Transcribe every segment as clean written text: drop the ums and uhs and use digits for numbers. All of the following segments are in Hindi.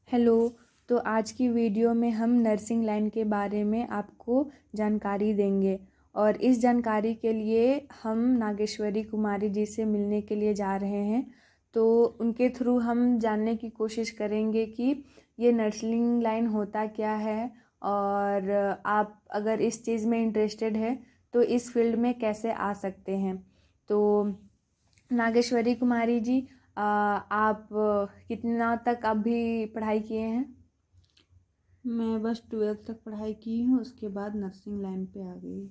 हेलो। तो आज की वीडियो में हम नर्सिंग लाइन के बारे में आपको जानकारी देंगे और इस जानकारी के लिए हम नागेश्वरी कुमारी जी से मिलने के लिए जा रहे हैं। तो उनके थ्रू हम जानने की कोशिश करेंगे कि ये नर्सिंग लाइन होता क्या है और आप अगर इस चीज़ में इंटरेस्टेड है तो इस फील्ड में कैसे आ सकते हैं। तो नागेश्वरी कुमारी जी, आप कितना तक अभी पढ़ाई किए हैं? मैं बस 12th तक पढ़ाई की हूँ, उसके बाद नर्सिंग लाइन पे आ गई।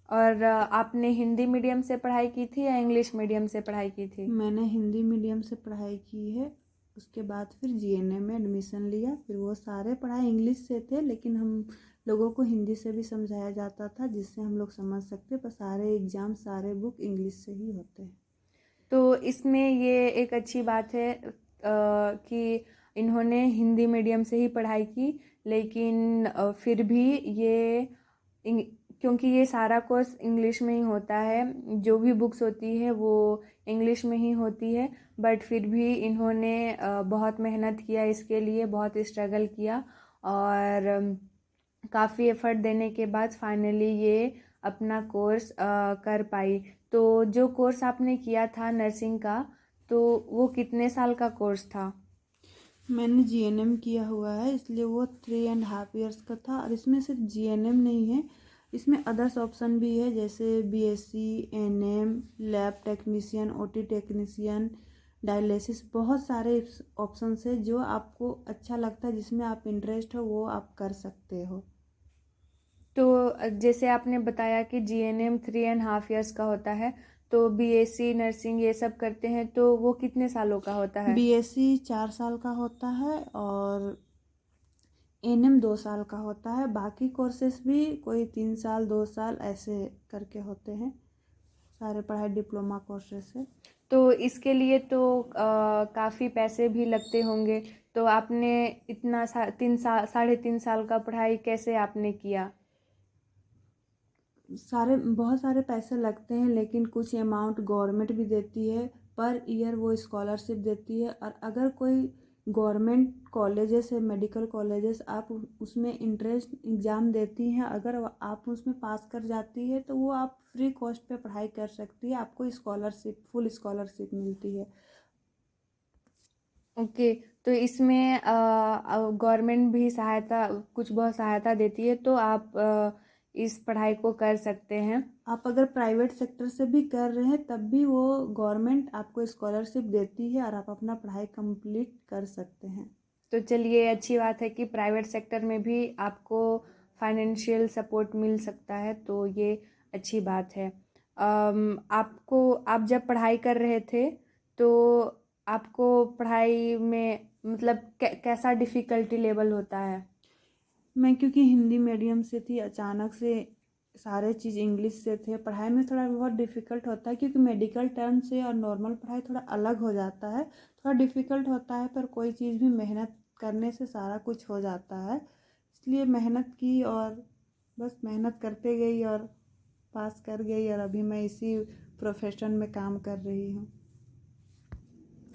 और आपने हिंदी मीडियम से पढ़ाई की थी या इंग्लिश मीडियम से पढ़ाई की थी? मैंने हिंदी मीडियम से पढ़ाई की है। उसके बाद फिर जीएनएम में एडमिशन लिया। फिर वो सारे पढ़ाई इंग्लिश से थे, लेकिन हम लोगों को हिंदी से भी समझाया जाता था जिससे हम लोग समझ सकते, पर सारे एग्ज़ाम सारे बुक इंग्लिश से ही होते हैं। तो इसमें ये एक अच्छी बात है कि इन्होंने हिंदी मीडियम से ही पढ़ाई की, लेकिन फिर भी ये क्योंकि ये सारा कोर्स इंग्लिश में ही होता है, जो भी बुक्स होती है वो इंग्लिश में ही होती है, बट फिर भी इन्होंने बहुत मेहनत किया इसके लिए, बहुत स्ट्रगल किया और काफ़ी एफर्ट देने के बाद फाइनली ये अपना कोर्स कर पाई। तो जो कोर्स आपने किया था नर्सिंग का, तो वो कितने साल का कोर्स था? मैंने जीएनएम किया हुआ है, इसलिए वो 3.5 ईयर्स का था। और इसमें सिर्फ जीएनएम नहीं है, इसमें अदर्स ऑप्शन भी है, जैसे BSc, NM, lab technician, OT technician, dialysis. बहुत सारे ऑप्शंस है, जो आपको अच्छा लगता है, जिसमें आप इंटरेस्ट हो वो आप कर सकते हो। तो जैसे आपने बताया कि जीएनएम 3.5 ईयर्स का होता है, तो बीएससी नर्सिंग ये सब करते हैं तो वो कितने सालों का होता है? बीएससी 4 साल का होता है और एनएम 2 साल का होता है। बाकी कोर्सेस भी कोई 3 साल 2 साल ऐसे करके होते हैं। सारे पढ़ाई डिप्लोमा कोर्सेस है। तो इसके लिए तो काफ़ी पैसे भी लगते होंगे, तो आपने इतना 3 साल 3.5 साल का पढ़ाई कैसे आपने किया? बहुत सारे पैसे लगते हैं, लेकिन कुछ अमाउंट गवर्नमेंट भी देती है। पर ईयर वो स्कॉलरशिप देती है। और अगर कोई गवर्नमेंट कॉलेजेस है, मेडिकल कॉलेजेस, आप उसमें इंट्रेंस एग्ज़ाम देती हैं, अगर आप उसमें पास कर जाती है तो वो आप फ्री कॉस्ट पे पढ़ाई कर सकती है। आपको स्कॉलरशिप, फुल स्कॉलरशिप मिलती है। ओके। तो इसमें गवर्नमेंट भी सहायता, कुछ बहुत सहायता देती है, तो आप इस पढ़ाई को कर सकते हैं। आप अगर प्राइवेट सेक्टर से भी कर रहे हैं तब भी वो गवर्नमेंट आपको स्कॉलरशिप देती है और आप अपना पढ़ाई कंप्लीट कर सकते हैं। तो चलिए, अच्छी बात है कि प्राइवेट सेक्टर में भी आपको फाइनेंशियल सपोर्ट मिल सकता है, तो ये अच्छी बात है। आपको, आप जब पढ़ाई कर रहे थे तो आपको पढ़ाई में मतलब कैसा डिफ़िकल्टी लेवल होता है? मैं क्योंकि हिंदी मीडियम से थी, अचानक से सारे चीज़ इंग्लिश से थे, पढ़ाई में थोड़ा बहुत डिफ़िकल्ट होता है, क्योंकि मेडिकल टर्म से और नॉर्मल पढ़ाई थोड़ा अलग हो जाता है। थोड़ा डिफ़िकल्ट होता है, पर कोई चीज़ भी मेहनत करने से सारा कुछ हो जाता है। इसलिए मेहनत की और बस मेहनत करते गई और पास कर गई, और अभी मैं इसी प्रोफेशन में काम कर रही हूँ।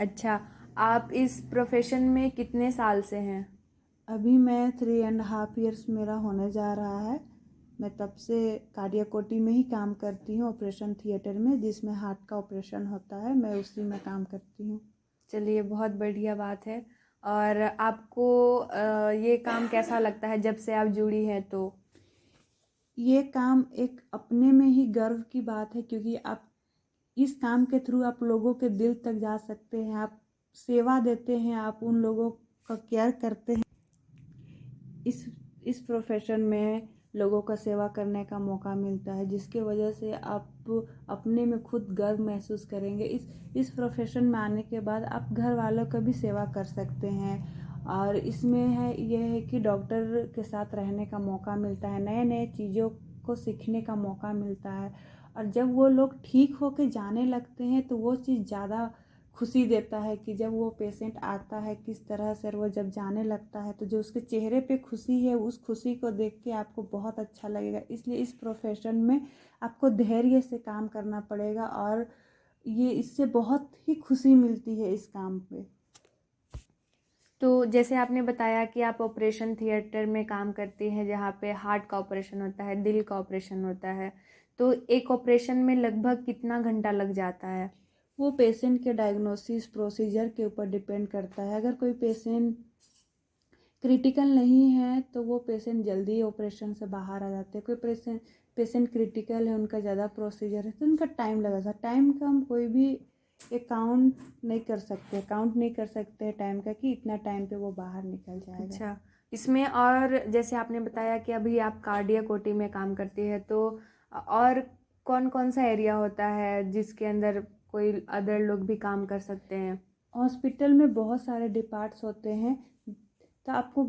अच्छा, आप इस प्रोफेशन में कितने साल से हैं? अभी मैं 3.5 ईयर्स मेरा होने जा रहा है। मैं तब से कार्डियोकोटी में ही काम करती हूँ, ऑपरेशन थिएटर में, जिसमें हार्ट का ऑपरेशन होता है, मैं उसी में काम करती हूँ। चलिए, बहुत बढ़िया बात है। और आपको ये काम कैसा लगता है जब से आप जुड़ी हैं तो? ये काम एक अपने में ही गर्व की बात है, क्योंकि आप इस काम के थ्रू आप लोगों के दिल तक जा सकते हैं। आप सेवा देते हैं, आप उन लोगों का केयर करते हैं। इस इस प्रोफेशन में लोगों का सेवा करने का मौका मिलता है, जिसके वजह से आप अपने में खुद गर्व महसूस करेंगे। इस प्रोफेशन में आने के बाद आप घर वालों का भी सेवा कर सकते हैं। और इसमें है यह है कि डॉक्टर के साथ रहने का मौका मिलता है, नए नए चीज़ों को सीखने का मौका मिलता है। और जब वो लोग ठीक होके जाने लगते हैं तो वो चीज़ ज़्यादा खुशी देता है, कि जब वो पेशेंट आता है किस तरह से वो जब जाने लगता है, तो जो उसके चेहरे पे खुशी है, उस खुशी को देख के आपको बहुत अच्छा लगेगा। इसलिए इस प्रोफेशन में आपको धैर्य से काम करना पड़ेगा, और ये इससे बहुत ही खुशी मिलती है इस काम पे। तो जैसे आपने बताया कि आप ऑपरेशन थिएटर में काम करती हैं जहाँ पे हार्ट का ऑपरेशन होता है, दिल का ऑपरेशन होता है, तो एक ऑपरेशन में लगभग कितना घंटा लग जाता है? वो पेशेंट के डायग्नोसिस प्रोसीजर के ऊपर डिपेंड करता है। अगर कोई पेशेंट क्रिटिकल नहीं है तो वो पेशेंट जल्दी ऑपरेशन से बाहर आ जाते हैं। कोई पेशेंट क्रिटिकल है, उनका ज़्यादा प्रोसीजर है तो उनका टाइम लगेगा। टाइम का हम कोई भी काउंट नहीं कर सकते टाइम का कि इतना टाइम पे वो बाहर निकल जाएगा। अच्छा, इसमें और जैसे आपने बताया कि अभी आप कार्डियक ओटी में काम करती है, तो और कौन कौन सा एरिया होता है जिसके अंदर कोई अदर लोग भी काम कर सकते हैं? हॉस्पिटल में बहुत सारे डिपार्ट्स होते हैं, तो आपको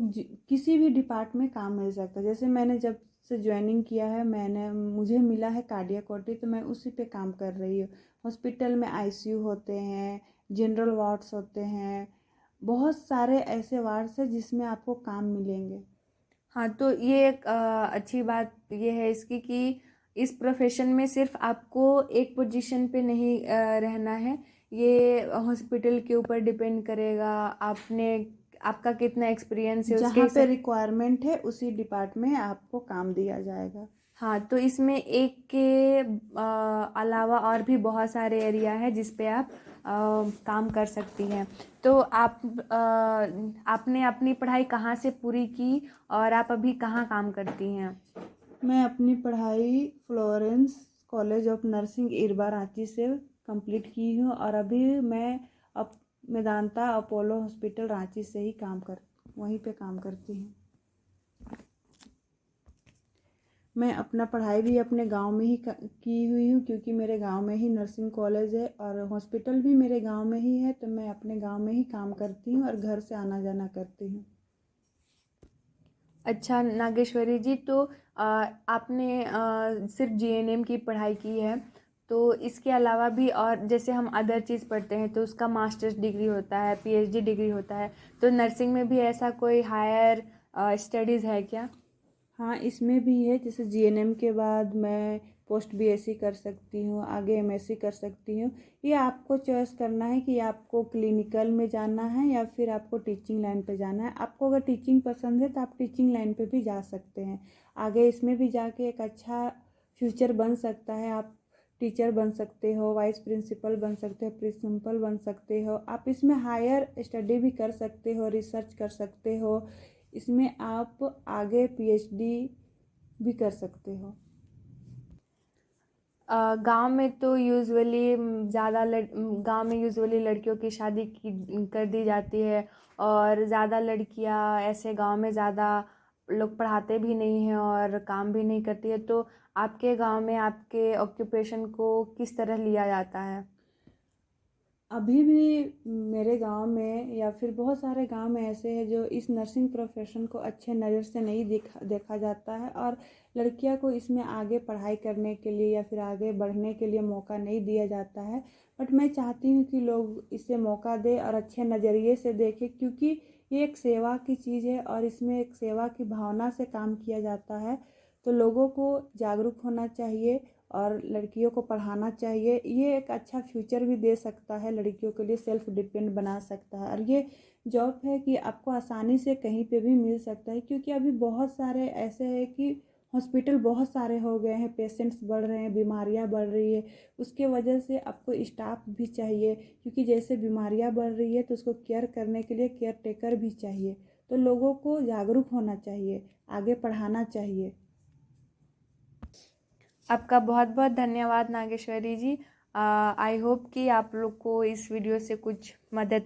किसी भी डिपार्ट में काम मिल सकता है। जैसे मैंने जब से ज्वाइनिंग किया है, मुझे मिला है कार्डियक ओटी, तो मैं उसी पे काम कर रही हूँ। हॉस्पिटल में आईसीयू होते हैं, जनरल वार्ड्स होते हैं, बहुत सारे ऐसे वार्ड्स हैं जिसमें आपको काम मिलेंगे। हाँ, तो ये एक अच्छी बात ये है इसकी कि इस प्रोफेशन में सिर्फ आपको एक पोजीशन पे नहीं रहना है, ये हॉस्पिटल के ऊपर डिपेंड करेगा आपका कितना एक्सपीरियंस है उसके जहाँ पे हिसाब। रिक्वायरमेंट है उसी डिपार्ट में आपको काम दिया जाएगा। हाँ, तो इसमें एक के अलावा और भी बहुत सारे एरिया है जिस पे आप काम कर सकती हैं। तो आपने अपनी पढ़ाई कहाँ से पूरी की और आप अभी कहाँ काम करती हैं? मैं अपनी पढ़ाई Florence college of nursing Irba Ranchi से कंप्लीट की हूँ और अभी मैं अब मेदांता अपोलो हॉस्पिटल रांची से ही वहीं पे काम करती हूँ। मैं अपना पढ़ाई भी अपने गांव में ही की हुई हूँ, क्योंकि मेरे गांव में ही नर्सिंग कॉलेज है और हॉस्पिटल भी मेरे गांव में ही है, तो मैं अपने गांव में ही काम करती हूँ और घर से आना जाना करती हूँ। अच्छा नागेश्वरी जी, तो आपने सिर्फ जीएनएम की पढ़ाई की है, तो इसके अलावा भी और जैसे हम अदर चीज़ पढ़ते हैं तो उसका मास्टर्स डिग्री होता है, पीएचडी डिग्री होता है, तो नर्सिंग में भी ऐसा कोई हायर स्टडीज़ है क्या? हाँ, इसमें भी है। जैसे जीएनएम के बाद मैं पोस्ट बीएससी कर सकती हूँ, आगे एमएससी कर सकती हूँ। ये आपको चॉइस करना है कि आपको क्लिनिकल में जाना है या फिर आपको टीचिंग लाइन पे जाना है। आपको अगर टीचिंग पसंद है तो आप टीचिंग लाइन पे भी जा सकते हैं। आगे इसमें भी जाके एक अच्छा फ्यूचर बन सकता है। आप टीचर बन सकते हो, वाइस प्रिंसिपल बन सकते हो, प्रिंसिपल बन सकते हो। आप इसमें हायर स्टडी भी कर सकते हो, रिसर्च कर सकते हो। इसमें आप आगे पीएचडी भी कर सकते हो। गांव में तो यूजुअली गांव में यूजुअली लड़कियों की शादी कर दी जाती है और ज़्यादा लड़कियां ऐसे गांव में ज़्यादा लोग पढ़ाते भी नहीं हैं और काम भी नहीं करती है, तो आपके गांव में आपके ऑक्यूपेशन को किस तरह लिया जाता है? अभी भी मेरे गांव में या फिर बहुत सारे गांव में ऐसे हैं जो इस नर्सिंग प्रोफेशन को अच्छे नज़र से नहीं देखा जाता है और लड़कियों को इसमें आगे पढ़ाई करने के लिए या फिर आगे बढ़ने के लिए मौका नहीं दिया जाता है। बट मैं चाहती हूँ कि लोग इसे मौका दें और अच्छे नज़रिए से देखें, क्योंकि ये एक सेवा की चीज़ है और इसमें एक सेवा की भावना से काम किया जाता है। तो लोगों को जागरूक होना चाहिए और लड़कियों को पढ़ाना चाहिए। ये एक अच्छा फ्यूचर भी दे सकता है, लड़कियों के लिए सेल्फ डिपेंड बना सकता है और ये जॉब है कि आपको आसानी से कहीं पे भी मिल सकता है, क्योंकि अभी बहुत सारे ऐसे हैं कि हॉस्पिटल बहुत सारे हो गए हैं, पेशेंट्स बढ़ रहे हैं, बीमारियां बढ़ रही है, उसके वजह से आपको स्टाफ भी चाहिए, क्योंकि जैसे बीमारियां बढ़ रही है तो उसको केयर करने के लिए केयर टेकर भी चाहिए। तो लोगों को जागरूक होना चाहिए, आगे पढ़ाना चाहिए। आपका बहुत बहुत धन्यवाद नागेश्वरी जी। आई होप कि आप लोग को इस वीडियो से कुछ मदद